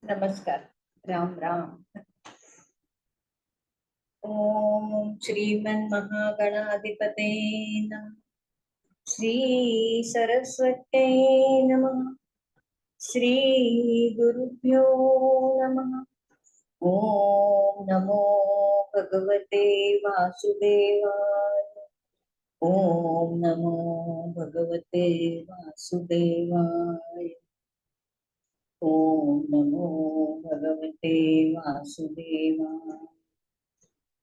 नमस्कार. राम राम. ओम श्रीमन्महागणाधिपते नमः. श्री सरस्वत्यै नमः. श्री गुरुभ्यो नमः. ओम नमो भगवते वासुदेवाय. ओम नमो भगवते वासुदेवाय. ओम नमो भगवते वासुदेवाय.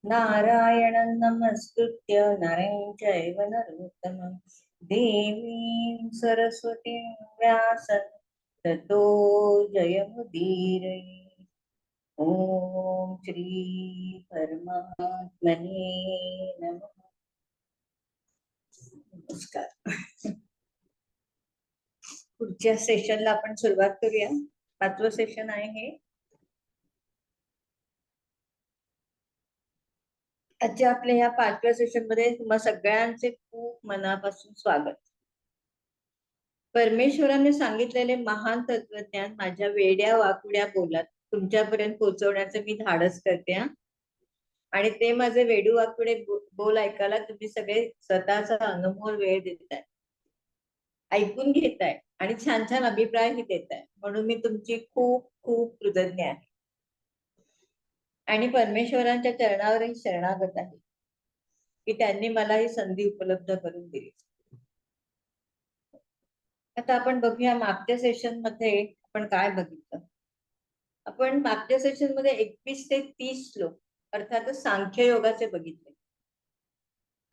नारायणं नमस्कृत्य नरं चैव नरोत्तमं देवीं सरस्वतीं व्यासं ततो जयमुदीरये. ओम श्री परमात्मने नमः. नमस्कार. पुढच्या सेशनला आपण सुरुवात करूया. 5वं सेशन आहे हे. आजच्या आपल्या ह्या 5व्या सेशन मध्ये तुम्हा सगळ्यांचे खूप मनापासून स्वागत. परमेश्वराने सांगितलेले महान तत्वज्ञान माझ्या वेड्या वाकुड्या बोलात तुमच्यापर्यंत पोहोचवण्याचं मी धाडस करते. आणि ते माझे वेडू वाकुडे बोल ऐकायला तुम्ही सगळे स्वतःचा अनमोल वेळ देताय, ऐकून घेताय आणि छान छान अभिप्रायही देताय, म्हणून मी तुमची खूप खूप कृतज्ञ आहे आणि परमेश्वरांच्या चरणावरही शरणागत आहे की त्यांनी मला ही संधी उपलब्ध करून दिली. आता आपण बघूया मागच्या सेशन मध्ये आपण काय बघितलं. आपण मागच्या सेशन मध्ये 21 ते 30 श्लोक अर्थातच सांख्य योगाचे बघितले.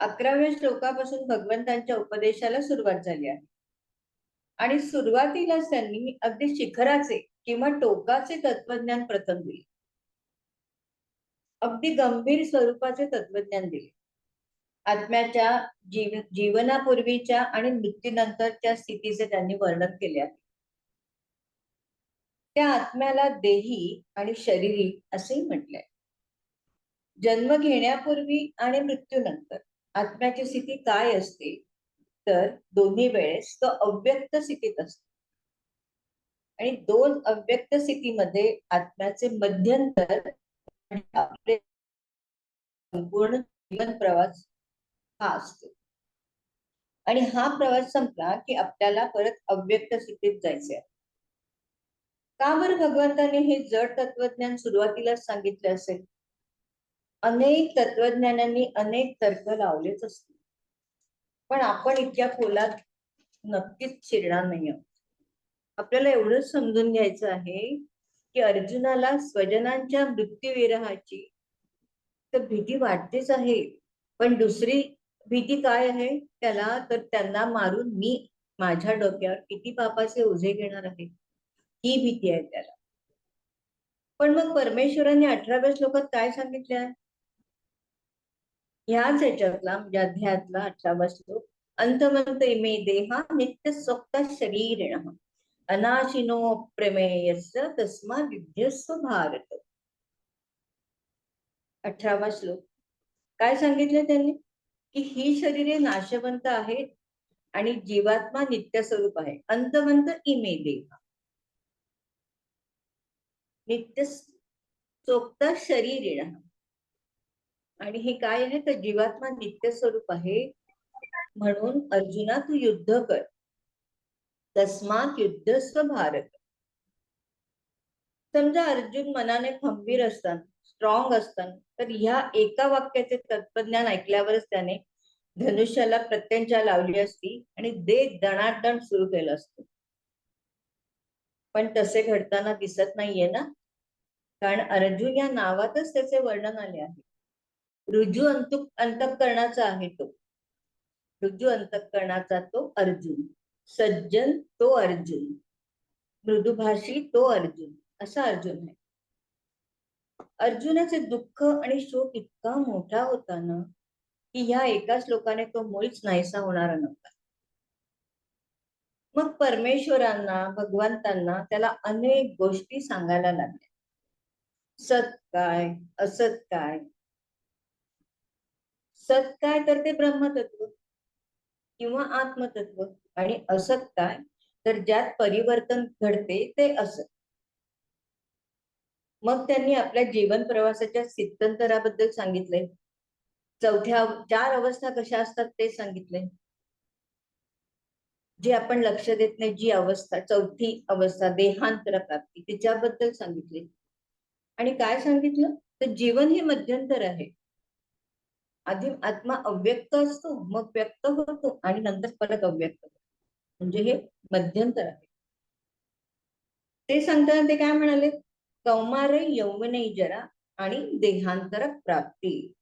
11व्या श्लोकापासून भगवंतांच्या उपदेशाला सुरुवात झाली आहे आणि सुरुवातीलाच त्यांनी अगदी शिखराचे किंवा टोकाचे तत्वज्ञान प्रथम दिले. अगदी गंभीर स्वरूपाचे तत्वज्ञान दिले. आत्म्याच्या जीवनापूर्वीच्या आणि मृत्यूनंतरच्या स्थितीचे त्यांनी वर्णन केले आहे. त्या आत्म्याला देही आणि शरीरी असेही म्हटलंय. जन्म घेण्यापूर्वी आणि मृत्यूनंतर आत्म्याची स्थिती काय असते, तर दोन्ही वेळेस तो अव्यक्त स्थितीत असतो आणि दोन अव्यक्त स्थितीमध्ये आत्म्याचे मध्यंतर आणि आपले संपूर्ण जीवन प्रवास हा असतो आणि हा प्रवास संपला की आपल्याला परत अव्यक्त स्थितीत जायचे आहे. का बरं भगवंतांनी हे जड तत्वज्ञान सुरुवातीलाच सांगितले असेल? अनेक तत्वज्ञानांनी अनेक तर्क लावलेच असतील, पण आपण इतक्या खोलात नक्कीच शिरणार नाही आहोत. आपल्याला एवढंच समजून घ्यायचं आहे की अर्जुनाला स्वजनांच्या मृत्यूविरहाची तर भीती वाटतेच आहे, पण दुसरी भीती काय आहे त्याला, तर त्यांना मारून मी माझ्या डोक्यावर किती पापाचे ओझे घेणार आहे, ही भीती आहे त्याला. पण मग परमेश्वरांनी 18व्या श्लोकात काय सांगितले आहे? ह्याच याच्यातला म्हणजे अध्यायातला 18वा श्लोक, अंतमंत इमे देहा नित्य स्वप्त शरीरिण अनाशिनो प्रमेयस्य तस्मात् युध्यस्व भारत. 18वा श्लोक काय सांगितले त्यांनी? की ही शरीरे नाशवंत आहेत आणि जीवात्मा नित्य स्वरूप आहे. अंतवंत इमे देहा नित्य सोक्त शरीरिण, आणि हे काय आहे तर जीवात्मा नित्य स्वरूप आहे. म्हणून अर्जुना तू युद्ध कर, तस्मात युद्धस्व भारत. समजा अर्जुन मनाने खंबीर असताना, स्ट्रॉंग असताना, तर ह्या एका वाक्याचे तत्वज्ञान ऐकल्यावरच त्याने धनुष्याला प्रत्यंचा लावली असती आणि दे दणादण सुरू केलं असतं. पण तसे घडताना दिसत नाहीये ना, कारण अर्जुन या नावातच त्याचे वर्णन आले आहे. रुजू अंतःकरणाचा आहे तो, रुजू अंतःकरणाचा तो अर्जुन, सज्जन तो अर्जुन, मृदुभाषी तो अर्जुन, असा अर्जुन आहे. अर्जुनाचे दुःख आणि शोक इतका मोठा होता ना की ह्या एका श्लोकाने तो मुळीच नाहीसा होणारा नव्हता. मग परमेश्वरांना, भगवंतांना त्याला अनेक गोष्टी सांगायला लागल्या. सत काय, असत काय. सत काय तर ते ब्रह्मतत्व किंवा आत्मतत्व, आणि असत काय तर ज्यात परिवर्तन घडते ते असत. मग त्यांनी आपल्या जीवन प्रवासाच्या स्थित्यंतराबद्दल सांगितलंय. चौथ्या 4 अवस्था कशा असतात ते सांगितलंय. जी आपण लक्ष देत नाही, जी अवस्था, चौथी अवस्था देहांतर प्राप्ती, तिच्याबद्दल सांगितले. आणि काय सांगितलं, तर जीवन हे मध्यंतर आहे. आधी आत्मा अव्यक्त असतो, मग व्यक्त होतो आणि नंतर परत अव्यक्त होतो. म्हणजे हे मध्यंतर आहे. ते सांगताना ते काय म्हणाले, कौमार यौवने जरा आणि देहांतर प्राप्ती.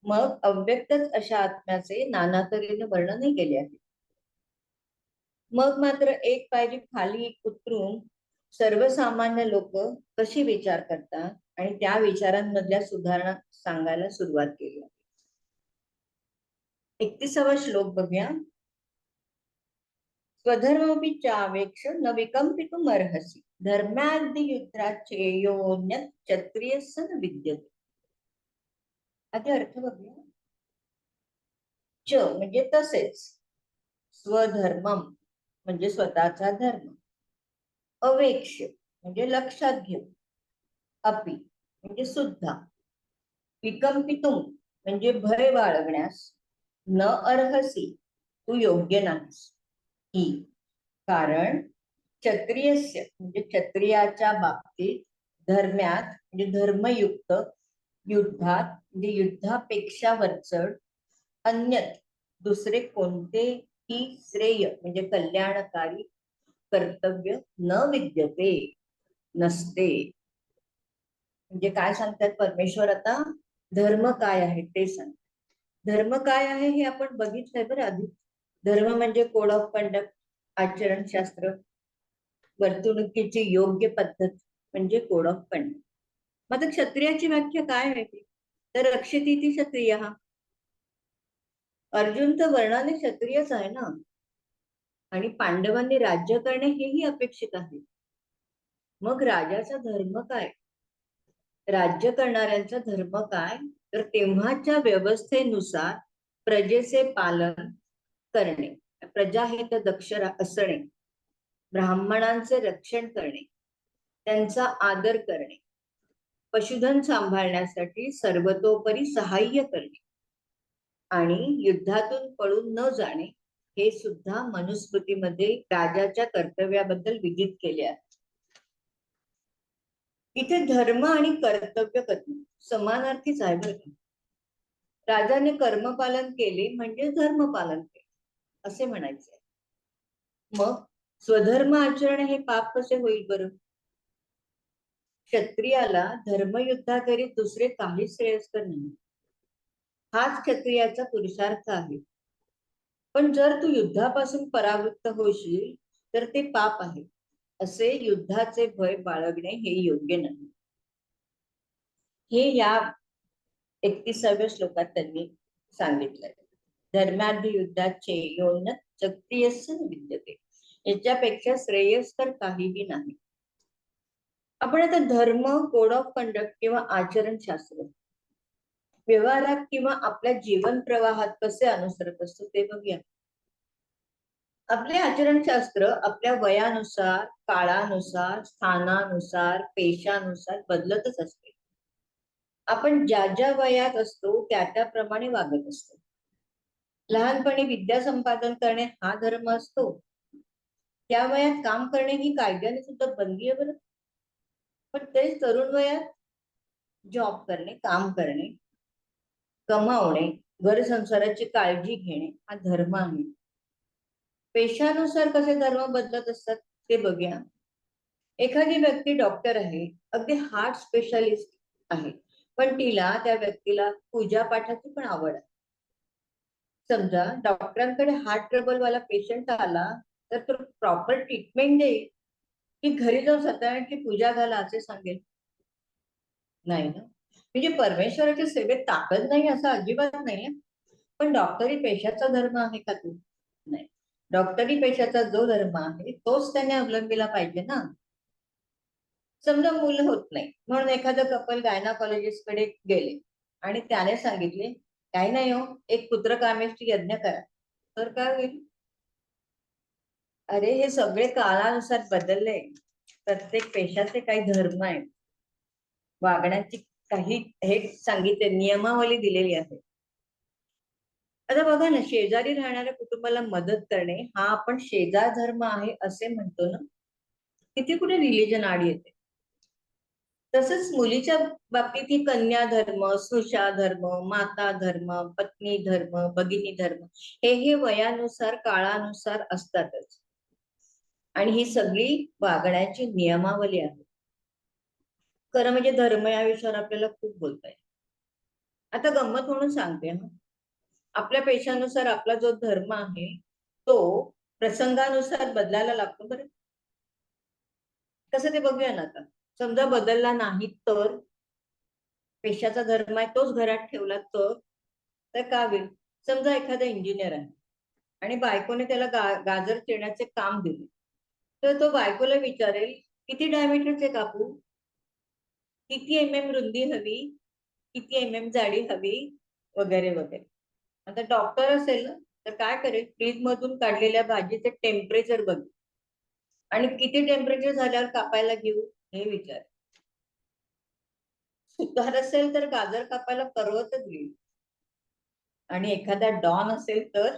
मग अव्यक्तच अशा आत्म्याचे नाना तऱ्हेने वर्णनही केले आहे. मग मात्र एक पायरी खाली उतरून सर्वसामान्य लोक कशी विचार करतात आणि त्या विचारांमधल्या सुधारणा सांगायला सुरुवात केली. 31वा श्लोक बघूया. स्वधर्मपि चावेक्ष न विकंपितुम अर्हसि धर्मादि युद्धाचेयोन्यत क्षत्रियस्य न विद्यते. आधी अर्थ बघूया. च म्हणजे तसेच, स्वधर्मम म्हणजे स्वतःचा धर्म, अवेक्ष म्हणजे लक्षात घेऊ, अपि म्हणजे सुद्धा, विकंपितुम म्हणजे भय बाळगण्यास, न अर्हसी तू योग्य नाहीस. ही कारण क्षत्रियस्य म्हणजे क्षत्रियाच्या बाबतीत, धर्म्यात म्हणजे धर्मयुक्त, युद्धात म्हणजे युद्धापेक्षा वरचढ, अन्यत दुसरे कोणतेही श्रेय म्हणजे कल्याणकारी कर्तव्य न विद्यते नसते. म्हणजे काय सांगतात परमेश्वर आता, धर्म काय आहे ते सांग. धर्म काय आहे हे आपण बघितलंय बरं आधी. धर्म म्हणजे कोड ऑफ कंडक्ट, आचरणशास्त्र, वर्तणुकीची योग्य पद्धत म्हणजे कोड ऑफ कंडक्ट. मग क्षत्रियाची व्याख्या काय आहे, तर रक्षिती क्षत्रिय. हा अर्जुन तर वर्णाने क्षत्रियच आहे ना, आणि पांडवांनी राज्य करणे हेही अपेक्षित आहे. मग राजाचा धर्म काय, राज्य करणाऱ्यांचा धर्म काय, तर तेव्हाच्या व्यवस्थेनुसार प्रजेचे पालन करणे, प्रजाहित दक्ष असणे, ब्राह्मणांचे रक्षण करणे, त्यांचा आदर करणे, पशुधन सांभाळण्यासाठी सर्वतोपरी सहाय्य करणे आणि युद्धातून पळून न जाणे हे सुद्धा मनुस्मृतीमध्ये राजाच्या कर्तव्याबद्दल विदित केले आहे. इथे धर्म आणि कर्तव्य कथन समानार्थीच आहे बरं का. राजाने कर्मपालन केले म्हणजे धर्मपालन केले असे म्हणायचे. मग स्वधर्म आचरण हे पाप कसे होईल बरं. क्षत्रियाला धर्मयुद्धाकरीत दुसरे काही श्रेयस्कर नाही, हाच क्षत्रियाचा पुरुषार्थ आहे. पण जर तू युद्धापासून परावृत्त होशील तर ते पाप आहे. असे युद्धाचे भय बाळगणे हे योग्य नाही. हे या 31व्या श्लोकात त्यांनी सांगितलंय. धर्मादि युद्धाचे योन्नत क्षत्रियस्य विद्यते, याच्यापेक्षा श्रेयस्कर काहीही नाही. आपण आता धर्म, कोड ऑफ कंडक्ट किंवा आचरणशास्त्र व्यवहारात किंवा आपल्या जीवन प्रवाहात कसे अनुसरत असतो ते बघूया. आपले आचरणशास्त्र आपल्या वयानुसार, काळानुसार, स्थानानुसार, पेशानुसार बदलतच असते. आपण ज्या ज्या वयात असतो त्या त्याप्रमाणे वागत असतो. लहानपणी विद्या संपादन करणे हा धर्म असतो. त्या वयात काम करणे ही कायद्याने सुद्धा बंदी आहे बरं. पण तेच तरुण वयात जॉब करणे, काम करणे, कमावणे, घर संसाराची काळजी घेणे हा धर्म आहे. पेशानुसार कसे धर्म बदलत असतात ते बघूया. एखादी व्यक्ती डॉक्टर आहे, अगदी हार्ट स्पेशालिस्ट आहे, पण तिला त्या व्यक्तीला पूजा पाठाची पण आवड आहे. समजा डॉक्टरांकडे हार्ट ट्रबल वाला पेशंट आला तर तो प्रॉपर ट्रीटमेंट देईल की घरी जाऊन सत्यनारायणची पूजा घाला असे सांगेल. नाही ना. म्हणजे परमेश्वराच्या सेवेत ताकद नाही असं अजिबात नाहीये, पण डॉक्टरी पेशाचा धर्म आहे का तू, नाही. डॉक्टरी पेशाचा जो धर्म आहे तोच त्याने अवलंबिला पाहिजे ना. समजा मुलं होत नाही म्हणून एखादं कपल गायनाकॉलॉजिस्ट कडे गेले आणि त्याने सांगितले काही नाही हो, एक पुत्रकामेष्टी यज्ञ करा, तर काय होईल. अरे हे सगळे काळानुसार बदलले. प्रत्येक पेशाचे काही धर्म आहेत. वागण्याची काही हे सांगितले, नियमावली दिलेली आहे. आता बघा ना, शेजारी राहणाऱ्या कुटुंबाला मदत करणे हा आपण शेजार धर्म आहे असे म्हणतो ना. किती कुठे रिलिजन आड येते. तसंच मुलीच्या बाबतीत ही कन्या धर्म, स्नुषा धर्म, माता धर्म, पत्नी धर्म, भगिनी धर्म हे वयानुसार काळानुसार असतातच. आणि ही सगळी वागण्याची नियमावली आहे. खरं म्हणजे धर्म या विषयावर आपल्याला खूप बोलता येईल. आता गंमत म्हणून सांगते हा, आपल्या पेशानुसार आपला जो धर्म आहे तो प्रसंगानुसार बदलायला लागतो बरं. कसं ते बघूया ना. आता समजा बदलला नाही तर, पेशाचा धर्म आहे तोच घरात ठेवला तर का होईल. समजा एखादा इंजिनियर आहे आणि बायकोने त्याला गाजर चिरण्याचे काम दिले, तर तो बायकोला विचारेल किती डायमीटरचे कापू, किती रुंदी हवी, किती जाडी हवी, वगैरे वगैरे. आता डॉक्टर असेल ना, तर काय करेल, फ्रीज मधून काढलेल्या भाजीचे टेम्परेचर बघ आणि किती टेम्परेचर झाल्यावर कापायला घेऊ हे विचार. सुतार असेल तर गाजर कापायला पर्वतच घेईल, आणि एखादा डॉन असेल तर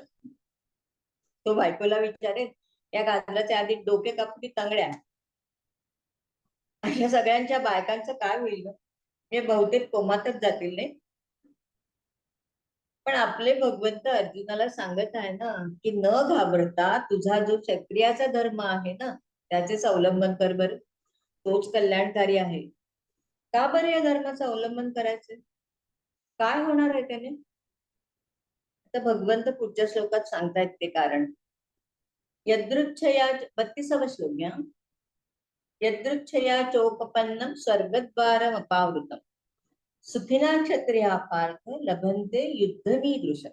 तो बायकोला विचारेल या गाजराच्या आधी डोके कापू की तंगड्या. अशा सगळ्यांच्या बायकांचं काय होईल, म्हणजे बहुतेक कोमातच जातील नाही. पण आपले भगवंत अर्जुनाला सांगत आहे ना, की न घाबरता तुझा जो क्षत्रियाचा धर्म आहे ना त्याचेच अवलंबन कर बर, तोच कल्याणकारी आहे. का बरं या धर्माचं अवलंबन करायचं, काय होणार आहे त्याने. आता भगवंत पुढच्या श्लोकात सांगतायत ते कारण. यदृच्छया 32वा श्लोक घ्या. यदृच्छया चोपपन्नम स्वर्गद्वारम अपावृतम सुखिना क्षत्रिया पार्थ लभन्ते युद्धमीदृशम्.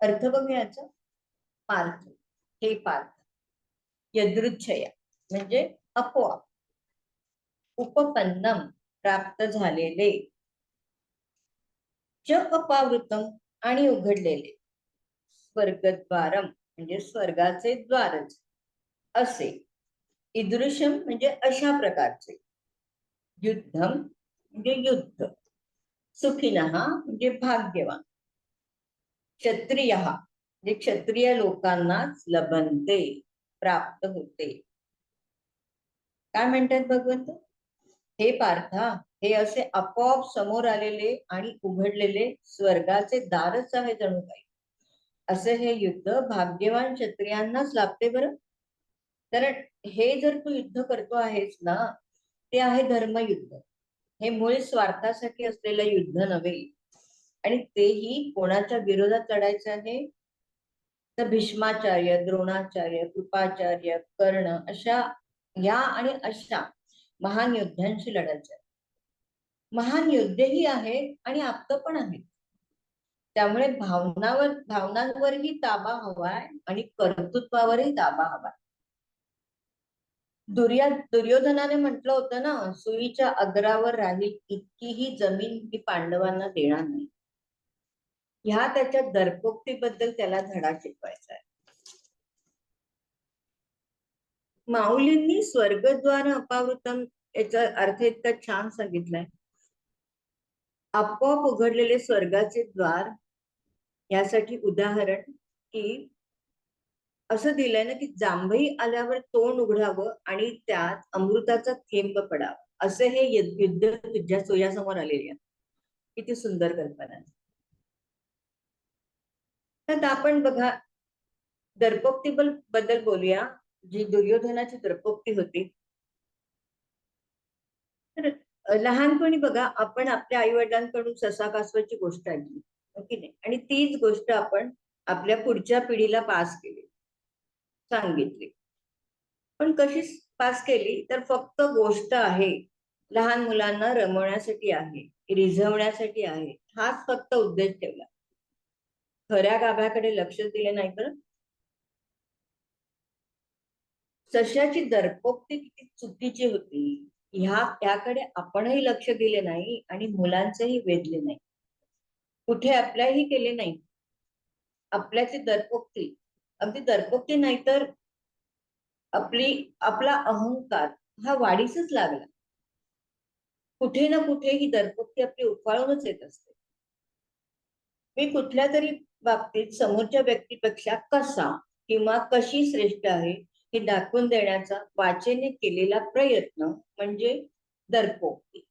अर्थ बघूया याचा. पार्थ, हे पार्थ, यदृच्छया म्हणजे आपोआप, उपपन्नम प्राप्त झालेले, च अपावृतम आणि उघडलेले, स्वर्गद्वारम म्हणजे स्वर्गाचे द्वारच असे, ईदृशम म्हणजे अशा प्रकारचे, युद्धम म्हणजे युद्ध, सुखिनः म्हणजे भाग्यवान, क्षत्रिय म्हणजे क्षत्रिय लोकांनाच लभन्ते प्राप्त होते. काय म्हणतात भगवंत, हे पार्था, हे असे आपोआप समोर आलेले आणि उघडलेले स्वर्गाचे दारच आहे जणू काही. असे हे युद्ध भाग्यवान क्षत्रियांनाच लाभते बरं. कारण हे जर तू युद्ध करतो आहेस ना, ते आहे धर्मयुद्ध. हे मूळ स्वार्थासाठी असलेलं युद्ध नव्हे. आणि तेही कोणाच्या विरोधात लढायचं आहे, तर भीष्माचार्य, द्रोणाचार्य, कृपाचार्य, कर्ण अशा या आणि अशा महान योद्ध्यांशी लढायचं. महान योद्धेही आहेत आणि आप्त पण आहेत. त्यामुळे भावनांवरही ताबा हवाय आणि कर्तृत्वावरही ताबा हवाय. दुर्योधनाने म्हटलं होतं ना, सुईच्या अग्रावर राहील इतकीही जमीन मी पांडवांना देणार नाही. ह्या त्याच्या दर्पोक्तीबद्दल त्याला धडा शिकवायचा आहे. माऊलींनी स्वर्गद्वार अपावृतम याचा अर्थ इतका छान सांगितलाय. आपोआप उघडलेले स्वर्गाचे द्वार यासाठी उदाहरण की असं दिलंय ना, की जांभई आल्यावर तोंड उघडावं आणि त्यात अमृताचा थेंब पडावा, असं हे युद्ध तुझ्या सोयासमोर आलेले आहे. किती सुंदर कल्पना आहे. तर आपण बघा, दर्पोक्ती बद्दल बोलूया. जी दुर्योधनाची दर्पोक्ती होती, तर लहानपणी बघा आपण आपल्या आई वडिलांकडून ससा कासवाची गोष्ट ऐकली, हो की नाही, आणि तीच गोष्ट आपण आपल्या पुढच्या पिढीला पास केली, सांगितली. पण कशी पास केली, तर फक्त गोष्ट आहे, लहान मुलांना रमवण्यासाठी आहे, रिझवण्यासाठी आहे, हाच फक्त उद्देश ठेवला. खऱ्या गाभ्याकडे लक्ष दिले नाही. तर सश्याची दर्पोक्ती किती चुकीची होती, याकडे आपणही लक्ष दिले नाही आणि मुलांचेही वेधले नाही. कुठे अप्लायही केले नाही. आपल्याची दर्पोक्ती, अगदी दर्पोक्ती नाही तर आपला अहंकार हा वाढीसच लागला. कुठे ना कुठे ही दरपुक्ती आपली उफाळूनच येत असते. मी कुठल्या तरी बाबतीत समोरच्या व्यक्तीपेक्षा कसा किंवा कशी श्रेष्ठ आहे हे दाखवून देण्याचा वाचेने केलेला प्रयत्न म्हणजे दर्पोक्ती.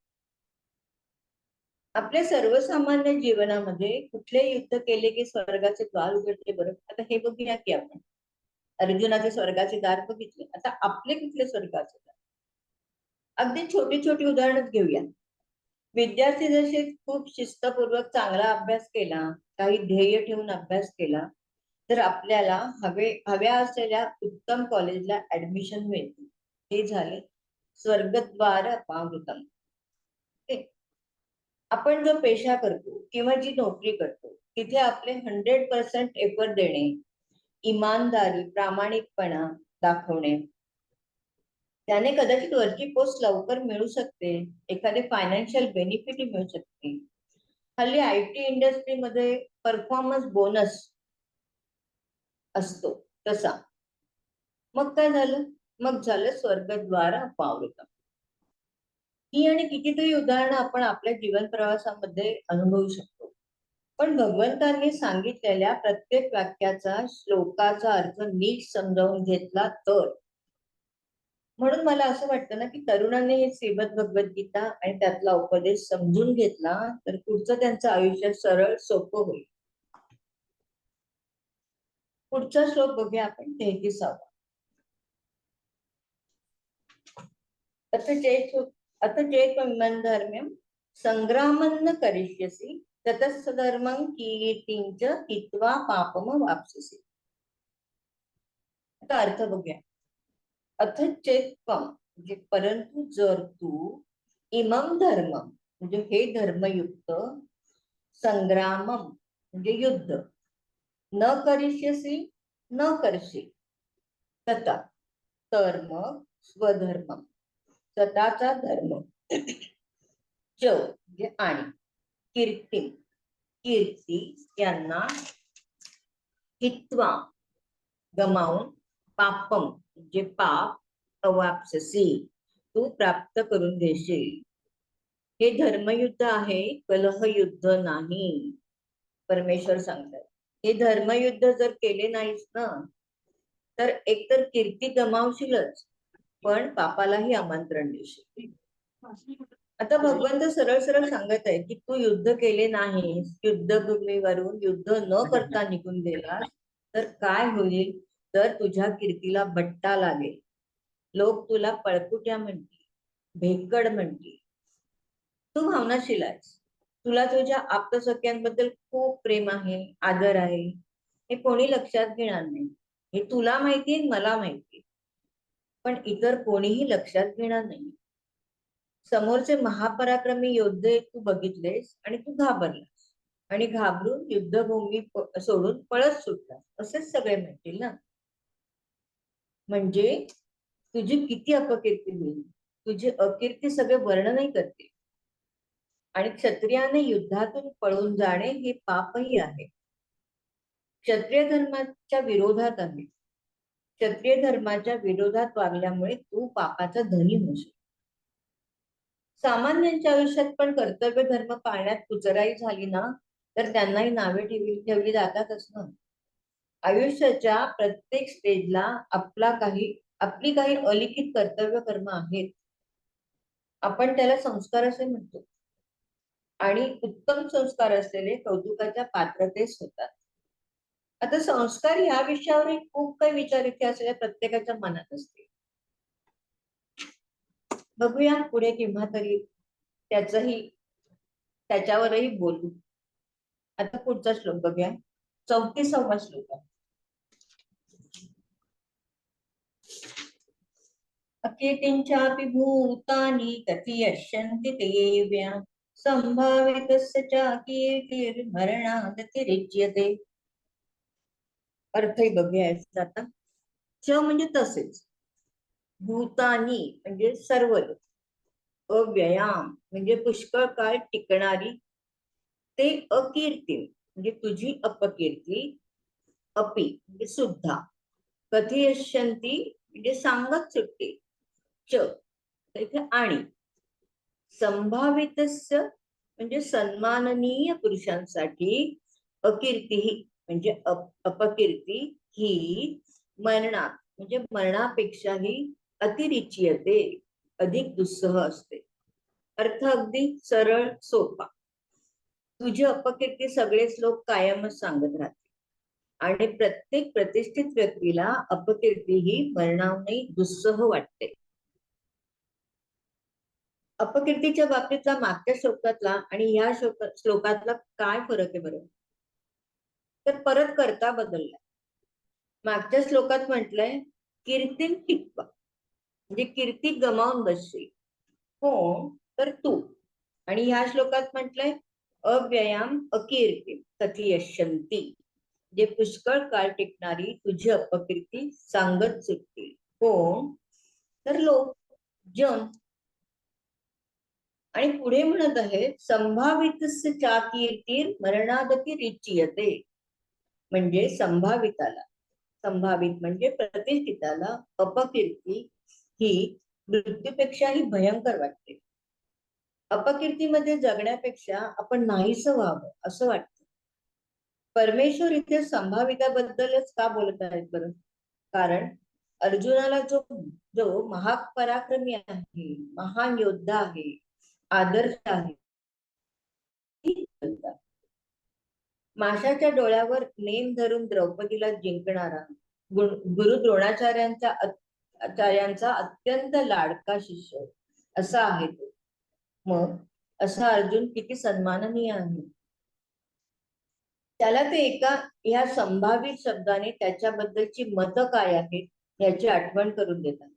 आपल्या सर्वसामान्य जीवनामध्ये कुठले युद्ध केले की स्वर्गाचे द्वार उघडते बरं? आता हे बघूया की आपण अर्जुनाचे स्वर्गाचे दार बघितले, आता आपले कुठले स्वर्गाचे दार? अगदी छोटी छोटी उदाहरणच घेऊया. विद्यार्थी जसे खूप शिस्तपूर्वक चांगला अभ्यास केला, काही ध्येय ठेवून अभ्यास केला, तर आपल्याला हव्या असलेल्या उत्तम कॉलेजला ऍडमिशन मिळते. हे झाले स्वर्गद्वार अपावृतम. आपण जो पेशा करतो किंवा जी नोकरी करतो तिथे आपले 100% एफर्ट देणे, इमानदारी, प्रामाणिकपणा दाखवणे, त्याने कदाचित वरची पोस्ट लवकर मिळू शकते, एखादे फायनान्शियल बेनिफिट मिळू शकते. हल्ली IT इंडस्ट्रीमध्ये परफॉर्मन्स बोनस असतो तसा. मग काय झालं? मग झालं स्वर्गद्वार अपावृतम. ही आणि कितीतरी उदाहरणं आपण आपल्या जीवन प्रवासामध्ये अनुभवू शकतो. पण भगवंतांनी सांगितलेल्या प्रत्येक वाक्याचा, श्लोकाचा अर्थ नीट समजावून घेतला तर, म्हणून मला असं वाटतं ना की तरुणांनी हे श्रीमद भगवद्गीता आणि त्यातला उपदेश समजून घेतला तर पुढचं त्यांचं आयुष्य सरळ सोपं होईल. पुढचा श्लोक बघूया आपण, 33वा. अथ चेत् धर्म्यम संग्रामन्न करिष्यसि ततः धर्मं कीर्तिंच हित्वा पापम वाप्स्यसि. आता अर्थ बघूया. अथ चेत्त्वं म्हणजे परंतु जर तू इमं धर्मम म्हणजे हे धर्मयुक्त, संग्रामम म्हणजे युद्ध, न करिष्यसि न करशील, तथा तर मग स्वधर्म स्वतःचा धर्म, च म्हणजे आणि, कीर्ती कीर्ती यांना, हित्वा गमावून, पापम म्हणजे पाप, अवाप्स्यसि तू प्राप्त करून घेशील. हे धर्मयुद्ध आहे, कलहयुद्ध नाही. परमेश्वर सांगतात हे धर्मयुद्ध जर केले नाहीस ना तर एकतर कीर्ती गमावशीलच, पण पापालाही आमंत्रण देशील. आता भगवंत सरळ सरळ सांगत आहे की तू युद्ध केले नाहीस, युद्धभूमीवरून युद्ध न करता निघून गेलास तर काय होईल? तर तुझ्या कीर्तीला बट्टा लागेल. लोक तुला पळकुट्या म्हणतील, भेकड म्हणतील. तू भावनाशील आहेस, तुला तुझ्या आप्तसख्यांबद्दल खूप प्रेम आहे, आदर आहे, हे कोणी लक्षात घेणार नाही. हे तुला माहितीये, मला माहितीये, पण इतर कोणीही लक्षात घेणार नाही. समोरचे महापराक्रमी योद्धे तू बघितलेस आणि तू घाबरलास आणि घाबरून युद्धभूमी सोडून पळत सुटलास, असेच सगळे म्हणतील ना. म्हणजे तुझी किती अपकीर्ती होईल, तुझी अकीर्ती सगळे वर्णनही करते. आणि क्षत्रियाने युद्धातून पळून जाणे हे पापही आहे, क्षत्रिय धर्माच्या विरोधात आहे. क्षत्रिय धर्माच्या विरोधात वागल्यामुळे तू पापाचा धनी होशील. सामान्यांच्या आयुष्यात पण कर्तव्य धर्म पाळण्यात कुचराई झाली ना तर त्यांनाही नावे ठेवली जातातच ना. आयुष्याच्या प्रत्येक स्टेजला आपली काही अलिखित कर्तव्य कर्म आहेत. आपण त्याला संस्कार असे म्हणतो आणि उत्तम संस्कार असलेले कौतुकाच्या पात्रतेस होतात. आता संस्कार ह्या विषयावर खूप काही विचार इथे असलेल्या प्रत्येकाच्या मनात असते. बघूया पुढे केव्हा तरी त्याच्यावरही बोलू. आता पुढचा श्लोक बघूया, 34वा श्लोक आहे. अकीर्तिंचापि भूतानि कथयिष्यन्ति ते व्यं संभावितस्य च कीर्तिर्मरणादतिरिच्यते. अर्थही बघूया आता. च म्हणजे तसेच, भूतानी म्हणजे सर्व, अव्ययाम म्हणजे पुष्कळ काळ टिकणारी, ते अकीर्ती म्हणजे तुझी अपकीर्ती, अपि म्हणजे सुद्धा, कथयिष्यन्ति म्हणजे सांगत सुटते, च इथे आणि, संभावितस्य म्हणजे सन्माननीय पुरुषांसाठी अकीर्ती म्हणजे अपकीर्ती ही मरणात म्हणजे मरणापेक्षाही अतिरिच्यते अधिक दुस्सह असते. अर्थ अगदी सरळ सोपा. तुझी अपकीर्ती सगळेच लोक कायमच सांगत राहतील आणि प्रत्येक प्रतिष्ठित व्यक्तीला अपकीर्ती ही मरणाहूनही दुस्सह वाटते. अपकीर्तीच्या बाबतीतला मागच्या श्लोकातला आणि या श्लोकातला काय फरक आहे बरं? तर परत करता बदललाय. मागच्या श्लोकात म्हटलंय कीर्तीन टिक्वा म्हणजे कीर्ती गमावून बसशील. हो तर तू. आणि ह्या श्लोकात म्हटलंय अव्ययाम अकीर्ती कथयश्यंती जे पुष्कळ काळ टिकणारी तुझी अपकीर्ती सांगत सुटतील. कोण? तर लोक, जन. आणि पुढे म्हणत आहे संभावितस्य चा कीर्तीर मरणादती रिच्यते म्हणजे संभावित म्हणजे प्रतिष्ठिताला अपकीर्ती ही मृत्यूपेक्षाही भयंकर वाटते. अपकीर्तीमध्ये जगण्यापेक्षा आपण नाहीस व्हावं असं वाटतं. परमेश्वर इथे संभाविताबद्दलच का बोलत आहेत बरं? कारण अर्जुनाला जो जो महापराक्रमी आहे, महान योद्धा आहे, आदर्श आहे, माशाच्या डोळ्यावर नेम धरून द्रौपदीला जिंकणारा गुरु द्रोणाचार्यांचा अत्यंत लाडका शिष्य असा आहे तो. मग असा अर्जुन किती सन्माननीय आहे. त्याला ते एका ह्या संभावित शब्दाने त्याच्याबद्दलची मतं काय आहेत याची आठवण करून देतात.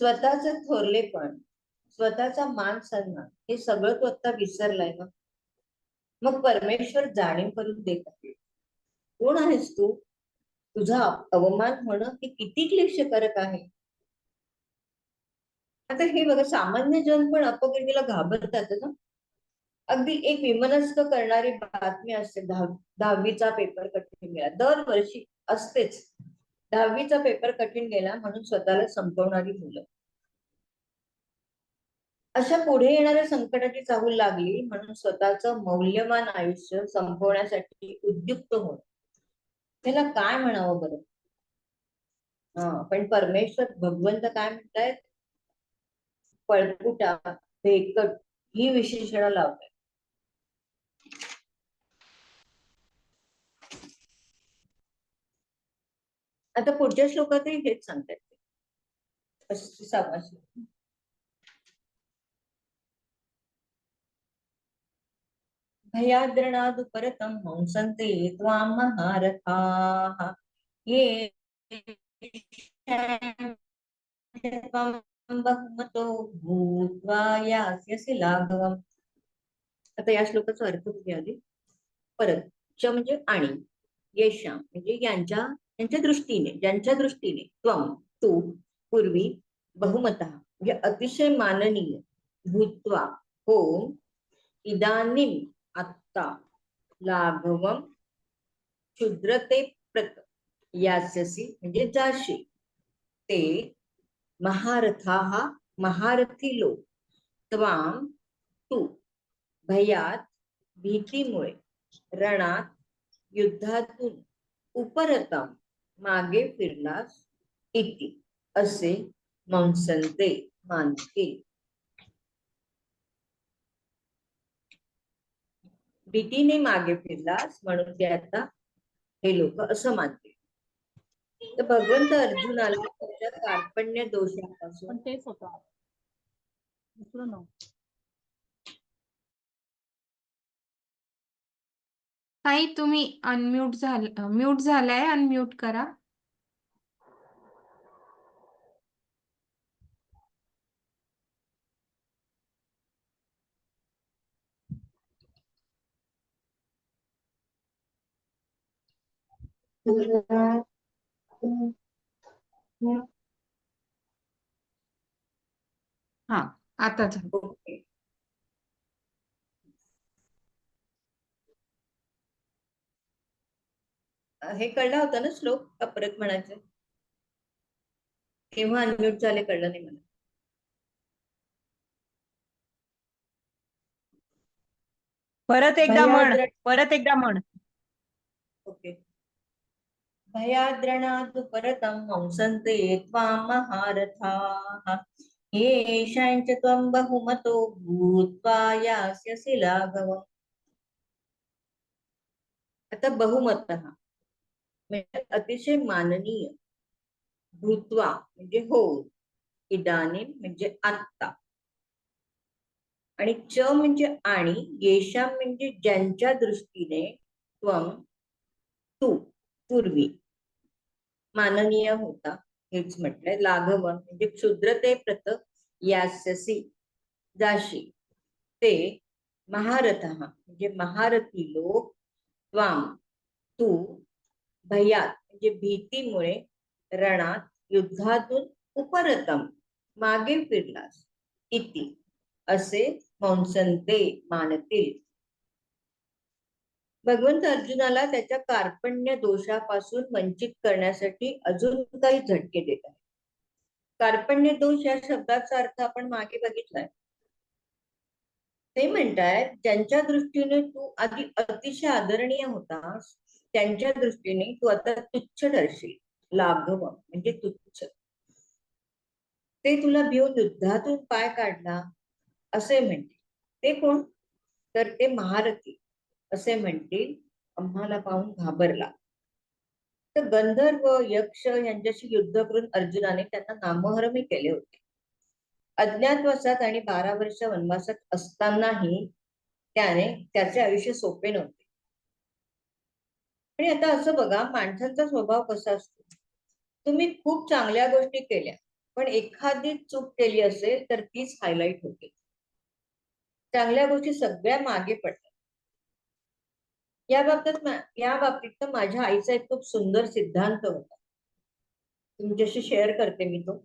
स्वतःच थोरलेपण, स्वतःचा मान सन्मान हे सगळं तो आता विसरलाय ना. मग परमेश्वर जाणीव करून देत आहे. कोण आहेस तू? तुझा अवमान होणं हे किती क्लेशकारक आहे. आता हे बघा सामान्य जन पण अपकीर्तीला घाबरतात ना. अगदी एक विमनस्क करणारी बातमी असते. 10वीचा पेपर कठीण गेला दरवर्षी असतेच. 10वीचा पेपर कठीण गेला म्हणून स्वतःला संपवणारी मुलं. अशा पुढे येणाऱ्या संकटाची चाहूल लागली म्हणून स्वतःचं मौल्यवान आयुष्य संपवण्यासाठी उद्युक्त होणं त्याला काय म्हणावं बरं? पण परमेश्वर भगवंत काय म्हणतायत? पळपुटा, भेकट ही विशेषणं लावतात. आता पुढच्या श्लोकातही हेच सांगतात. 35वा श्लोक. भयाद्रणादुपरतं हंसन्ते त्वां महारथाः ये बहुमतो भूत्वा यास्यसि लाघवम्. आता या श्लोकाचा अर्थ बघूया आधी. परत च म्हणजे आणि, येशा म्हणजे यांच्या दृष्टीने, ज्यांच्या दृष्टीने, त्वम तू, पूर्वी, बहुमतः म्हणजे अतिशय माननीय, भूत्वा हो, इदानीम आत्ता, लाघवम क्षुद्रते प्रत यास्यसि म्हणजे जाशी, ते महारथा महारथी लोक, त्वाम तू, भयात भीतीमुळे, रणात युद्धातून, उपरतम मागे फिरलास, इति असे मंसनते मानतील. भीतीने मागे फिरलास म्हणून ते आता हे लोक असं मानतील. तर भगवंत अर्जुनाला त्याच्या कार्पण्य दोषापासून तेच होतं दुसरं ना. ताई तुम्ही म्यूट झालाय, अनम्यूट करा. हा आता झालं. ओके. हे कळला होता ना श्लोक का परत म्हणायचं? केव्हा अनम्यूट झाले कळलं नाही मला. परत एकदा म्हण, भयाद्र परत एकदा म्हण. ओके. भयाद्रणादुपरतं हंसन्ते त्वां महारथाः येषाञ्च त्वं बहुमतो भूत्वा यास्यसि लाघवम्. आता बहुमतः म्हणजे अतिशय माननीय, भूत्वा म्हणजे हो, इदानीं म्हणजे आत्ता, आणि च म्हणजे आणि, येशां म्हणजे ज्यांच्या दृष्टीने, त्वं तू पूर्वी माननीय होता हेच म्हटलंय. लाघवन म्हणजे क्षुद्र ते प्रत यास्यसी जाशी, ते महारथः म्हणजे महारथी लोक, त्वाम तू, भयात म्हणजे भीतीमुळे, रणात युद्धातून, उपरतम मागे फिरलास, इति असे मंसनते मानतील. भगवंत अर्जुनाला त्याच्या कार्पण्य दोषापासून वंचित करण्यासाठी अजून काही झटके देत आहे. कार्पण्य दोष या शब्दाचा अर्थ आपण मागे बघितलाय. ते म्हणतायत ज्यांच्या दृष्टीने तू आधी अतिशय आदरणीय होतास, त्यांच्या दृष्टीने तू आता तुच्छ ठरशील. लाघव म्हणजे तुच्छ. ते तुला भिवून युद्धातून पाय काढला असे म्हणतील. ते कोण? तर ते महारथी असे म्हणतील, आम्हाला पाहून घाबरला. तर गंधर्व यक्ष यांच्याशी युद्ध करून अर्जुनाने त्यांना नामोहरमही केले होते. अज्ञातवासात आणि 12 वर्ष वनवासात असतानाही त्याचे आयुष्य सोपे नव्हते. आणि आता असं बघा, माणसांचा स्वभाव कसा असतो. तुम्ही खूप चांगल्या गोष्टी केल्या, पण एखादी चूक केली असेल तर तीच हायलाइट होते. चांगल्या गोष्टी सगळ्या मागे पडतात. या बाबतीत तर माझ्या आईचा एक खूप सुंदर सिद्धांत होता, तुमच्याशी शेअर करते मी तो.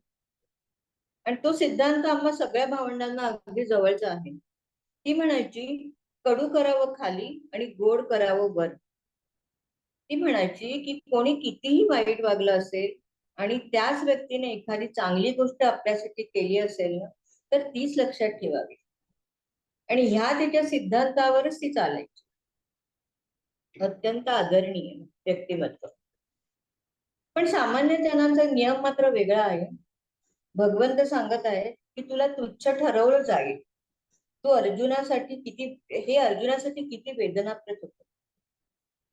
आणि तो सिद्धांत आम्हा सगळ्या भावंडांना अगदी जवळचा आहे. ती म्हणायची, कडू करावं खाली आणि गोड करावं वर. ती म्हणायची की कोणी कितीही वाईट वागलं असेल आणि त्याच व्यक्तीने एखादी चांगली गोष्ट आपल्यासाठी केली असेल ना, तर तीच लक्षात ठेवावी. आणि ह्या तिच्या सिद्धांतावरच ती चालायची. अत्यंत आदरणीय व्यक्तिमत्व. पण सामान्य जनांचा नियम मात्र वेगळा आहे. भगवंत सांगत आहे की तुला तुच्छ ठरवलं जाईल. हे अर्जुनासाठी किती वेदनाप्रद होतं.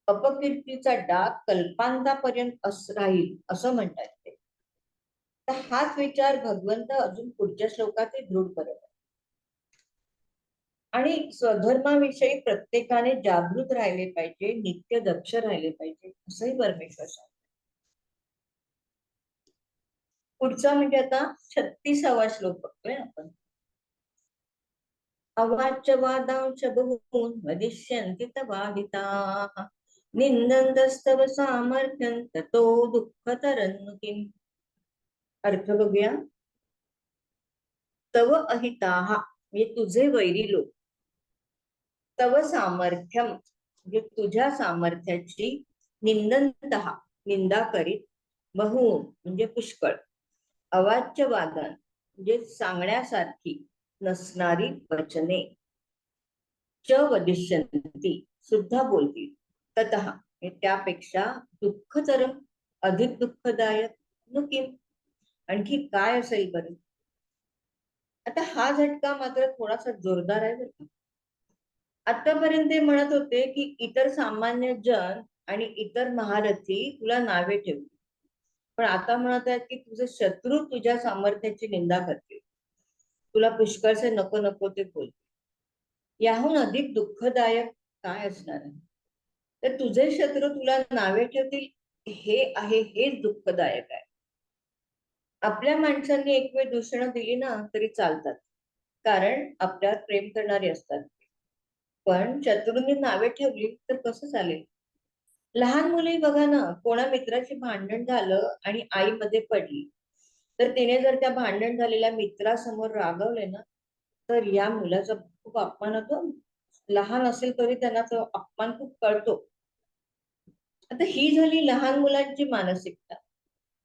अपकीर्तीचा डाग कल्पांतापर्यंत राहील असं म्हणतात ते. तर हाच विचार भगवंत अजून पुढच्या श्लोकात दृढ करत आहे. आणि स्वधर्माविषयी प्रत्येकाने जागृत राहिले पाहिजे, नित्य दक्ष राहिले पाहिजे असंही परमेश्वर सांगतो. पुढचा म्हणजे आता 36वा श्लोक बघतोय आपण. अवाच्य वादांश बहुन वदिष्यन्ति तवाहिताः निंदन्तस्तव सामर्थ्यं ततो दुःखतरं किम्. अर्थ बघूया. तव अहिताः म्हणजे तुझे वैरी लोक, तव सामर्थ्यम म्हणजे तुझ्या सामर्थ्याची, निंदन्तः निंदा करीत, बहुन म्हणजे पुष्कळ, अवाच्य वादन म्हणजे सांगण्यासारखी नसणारी वचने, च वदिष्यन्ति सुद्धा बोलतील, ततः त्यापेक्षा, दुःखतरम अधिक दुःखदायक, किम आणखी काय असेल बरं. आता हा झटका मात्र थोडासा जोरदार आहे बरं का. आतापर्यंत ते म्हणत होते की इतर सामान्य जन आणि इतर महारथी तुला नावे ठेवतील, पण आता म्हणत आहेत की तुझे शत्रू तुझ्या सामर्थ्याची निंदा करतील, तुला पुष्कळसे नको नको ते बोलतील. याहून अधिक दुःखदायक काय असणार आहे. तर तुझे शत्रू तुला नावे ठेवतील हेच दुःखदायक आहे. आपल्या माणसांनी एक वेळ दूषणं दिली ना तरी चालतात, कारण आपल्यावर प्रेम करणारे असतात. पण शत्रूंनी नावे ठेवली तर कसं चालेल. लहान मुलंही बघा ना, कोणा मित्राशी भांडण झालं आणि आई मध्ये पडली, तर तिने जर त्या भांडण झालेल्या मित्रासमोर रागवले ना, तर या मुलाचा खूप अपमान होतो. लहान असेल तरी त्यांना तो अपमान खूप कळतो. आता ही झाली लहान मुलांची मानसिकता.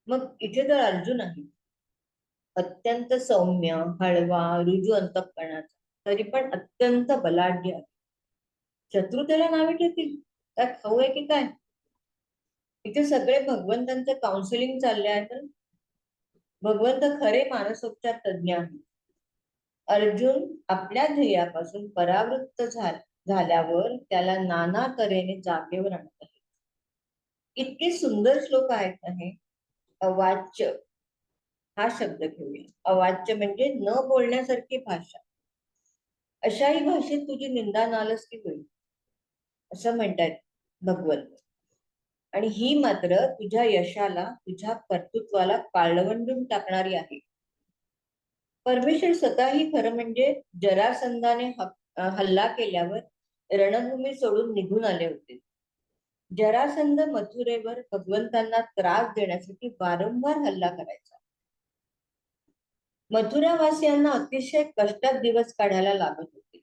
मग इथे तर अर्जुन आहे, अत्यंत सौम्य, हळवा, रुजू अंतःकरणाचा, तरी पण अत्यंत बलाढ्य आहे. शत्रू त्याला नावे ठेवतील, काय खाऊ आहे की काय? इथे सगळे भगवंतांचं काउन्सिलिंग चालले आहे. तर भगवंत खरे मानसोपचार तज्ञ आहेत. अर्जुन आपल्या ध्येयापासून परावृत्त झाल्यावर त्याला नाना तऱ्हेने जागेवर आणत आहे. इतके सुंदर श्लोक आहेत ना हे. अवाच्य हा शब्द घेऊया. अवाच्य म्हणजे न बोलण्यासारखी भाषा. अशाही भाषेत तुझी निंदा नालस्ती होईल असं म्हणतात भगवंत. आणि ही मात्र तुझ्या यशाला, तुझ्या कर्तृत्वाला काळवंडून टाकणारी आहे. परमेश्वर स्वतःही खरं म्हणजे जरासंधाने हल्ला केल्यावर रणभूमी सोडून निघून आले होते. जरासंध मथुरेवर भगवंतांना त्रास देण्यासाठी वारंवार हल्ला करायचा. मथुरावासियांना अतिशय कष्टात दिवस काढायला लागत होते.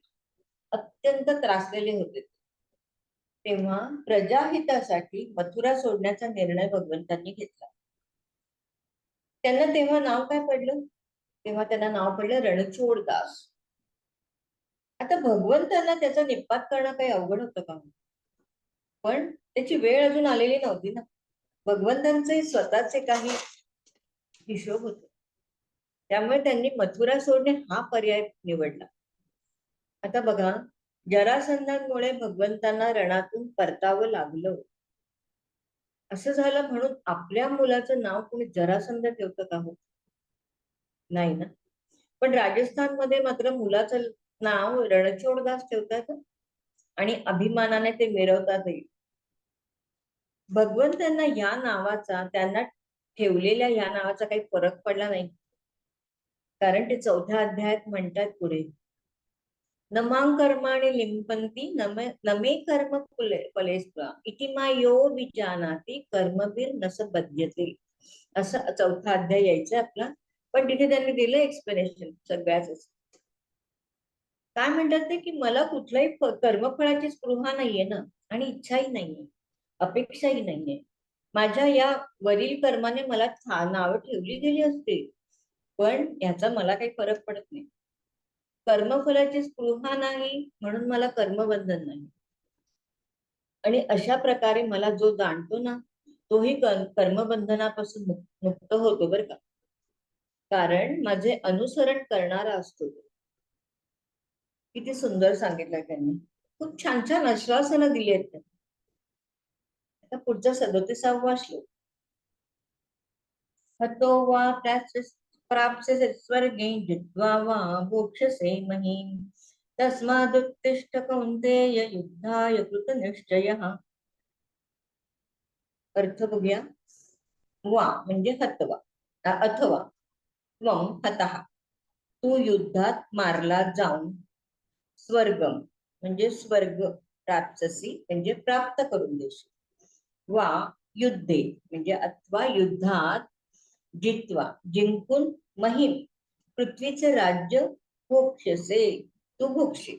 अत्यंत त्रासलेले होते. तेव्हा प्रजाहितासाठी मथुरा सोडण्याचा निर्णय भगवंतांनी घेतला. त्यांना तेव्हा नाव काय पडलं? तेव्हा त्यांना नाव पडलं रणछोड दास. आता भगवंतांना त्याचा निपात करणं काही अवघड होतं का? पण त्याची वेळ अजून आलेली नव्हती ना. भगवंतांचे स्वतःचे काही हिशोब होते. त्यामुळे त्यांनी मथुरा सोडणे हा पर्याय निवडला. आता बघा, जरासंधांमुळे भगवंतांना रणातून परतावं लागलं. असं झालं म्हणून आपल्या मुलाचं नाव कोणी जरासंध ठेवतं का हो? नाही ना. पण राजस्थानमध्ये मात्र मुलाचं नाव रणछोडदास ठेवतात आणि अभिमानाने ते मिरवतातही. भगवंतांना या नावाचा, त्यांना ठेवलेल्या या नावाचा काही फरक पडला नाही. कारण ते 4थ्या अध्यायात म्हणतात पुढे, नमां कर्माणि लिंपन्ति नमे कर्म फलेस्त्वा इति मायो विजानाति कर्मभिर नस बध्यते. असं 4था अध्याय यायचा आपला. पण तिथे त्यांनी दिलं एक्सप्लेनेशन सगळ्याच. काय म्हणतात ते, की मला कुठल्याही कर्मफळाची स्पृहा नाहीये ना, आणि इच्छाही नाहीये, अपेक्षाही नाहीये. माझ्या या वरील कर्माने मला नावं ठेवली गेली असते, पण याचा मला काही फरक पडत नाही. कर्मफलाची स्पृहा नाही म्हणून मला कर्मबंधन नाही. आणि अशा प्रकारे मला जो जाणतो ना, तोही कर्मबंधनापासून मुक्त होतो बरं का. कारण माझे अनुसरण करणारा असतो. किती सुंदर सांगितलं त्यांनी. खूप छान छान आश्वासनं दिली आहेत त्यांनी. आता पुढचा 37वा श्लोक. हतो वा प्राप्स्यसे स्वर्गे जित्वा वा भोक्ष्यसे महीम् तस्मादुत्तिष्ठ कौन्तेय युद्धाय कृतनिश्चयः. अर्थ बघूया. वा म्हणजे हतवा, अथवा त्वं हतः तू युद्धात मारला जाऊन, स्वर्गम म्हणजे स्वर्ग, प्राप्स्यसि म्हणजे प्राप्त करून देशील, वा युद्धे म्हणजे अथवा युद्धात, जित्वा जिंकून, महिम पृथ्वीचे राज्य, भोक्ष्यसे तू भोगशील.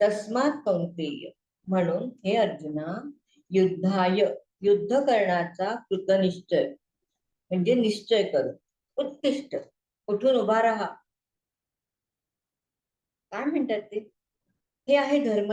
तस्मात कौंतेय म्हणून हे अर्जुना, युद्धाय युद्ध करण्याचा कृतनिश्चय म्हणजे निश्चय कर. उत्तिष्ठ उठून उभा राहा. काय म्हणतात ते? हे आहे धर्म.